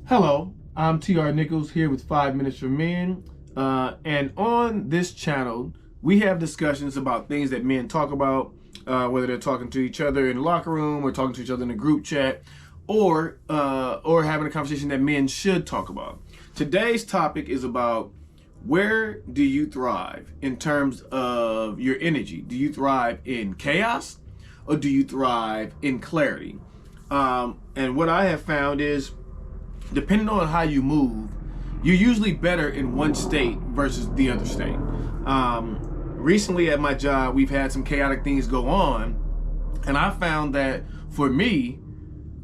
Hello, I'm TR Nichols here with 5 Minutes for Men. And on this channel, we have discussions about things that men talk about, whether they're talking to each other in the locker room or talking to each other in a group chat, or having a conversation that men should talk about. Today's topic is about where do you thrive in terms of your energy? Do you thrive in chaos or do you thrive in clarity? And what I have found is, depending on how you move, you're usually better in one state versus the other state. Recently at my job, we've had some chaotic things go on, and I found that for me,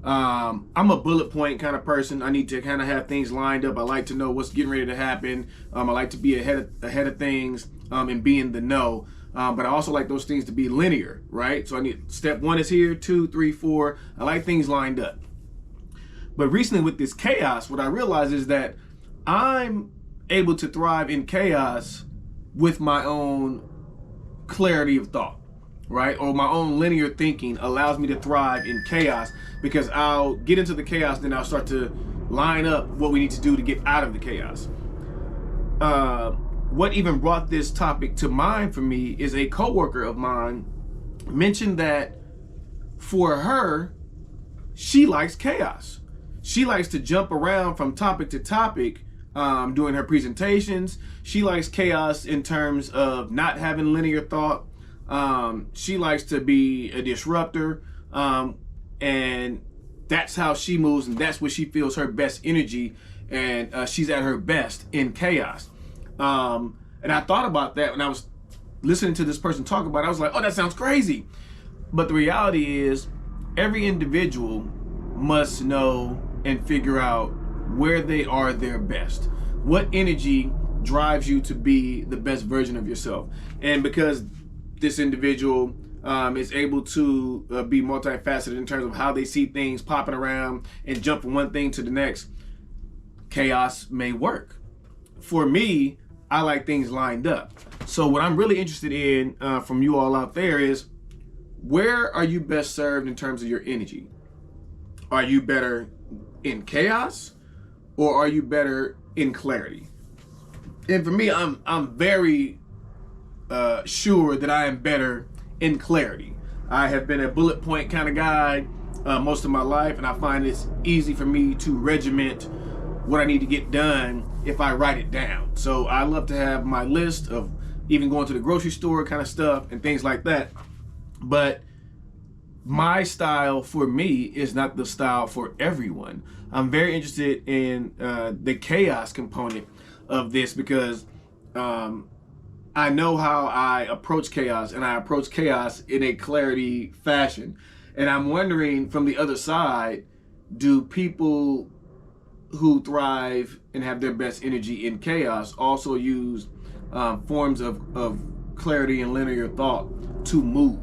I'm a bullet point kind of person. I need to kind of have things lined up. I like to know what's getting ready to happen. I like to be ahead of things and be in the know. But I also like those things to be linear, right? So I need step 1 is here, 2, 3, 4. I like things lined up. But recently with this chaos, what I realized is that I'm able to thrive in chaos with my own clarity of thought, right? Or my own linear thinking allows me to thrive in chaos, because I'll get into the chaos, then I'll start to line up what we need to do to get out of the chaos. What even brought this topic to mind for me is a coworker of mine mentioned that for her, she likes chaos. She likes to jump around from topic to topic during her presentations. She likes chaos in terms of not having linear thought. She likes to be a disruptor. And that's how she moves, and that's where she feels her best energy, and she's at her best in chaos. And I thought about that when I was listening to this person talk about it. I was like, oh, that sounds crazy. But the reality is, every individual must know and figure out where they are their best. What energy drives you to be the best version of yourself? And because this individual is able to be multifaceted in terms of how they see things popping around and jump from one thing to the next, chaos may work. For me, I like things lined up. So what I'm really interested in from you all out there is, where are you best served in terms of your energy? Are you better in chaos, or are you better in clarity? And for me, I'm very sure that I am better in clarity. I have been a bullet point kind of guy most of my life, and I find it's easy for me to regiment what I need to get done if I write it down. So I love to have my list of even going to the grocery store kind of stuff and things like that. But my style for me is not the style for everyone. I'm very interested in the chaos component of this, because I know how I approach chaos, and I approach chaos in a clarity fashion. And I'm wondering, from the other side, do people who thrive and have their best energy in chaos also use forms of clarity and linear thought to move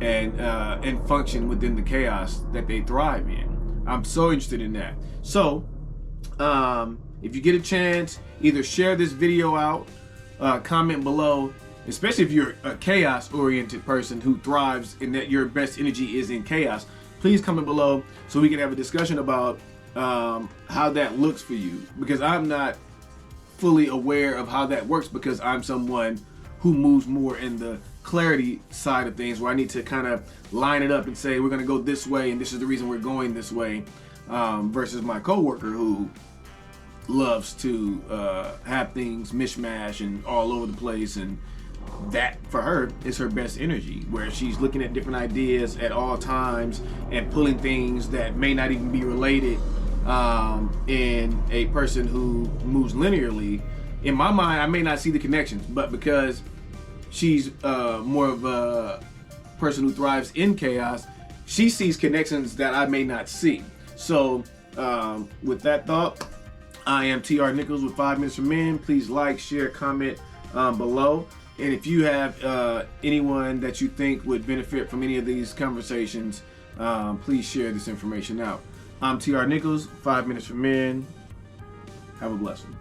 and function within the chaos that they thrive in? I'm so interested in that. So if you get a chance, either share this video out, comment below, especially if you're a chaos oriented person who thrives in that your best energy is in chaos. Please comment below so we can have a discussion about how that looks for you, because I'm not fully aware of how that works, because I'm someone who moves more in the clarity side of things, where I need to kind of line it up and say, we're going to go this way, and this is the reason we're going this way, versus my coworker who loves to have things mishmash and all over the place, and that for her is her best energy, where she's looking at different ideas at all times and pulling things that may not even be related in a person who moves linearly. In my mind, I may not see the connections, but because she's more of a person who thrives in chaos, she sees connections that I may not see. So with that thought, I am TR Nichols with 5 Minutes for Men. Please like, share, comment below. And if you have anyone that you think would benefit from any of these conversations, please share this information out. I'm TR Nichols, 5 Minutes for Men. Have a blessing.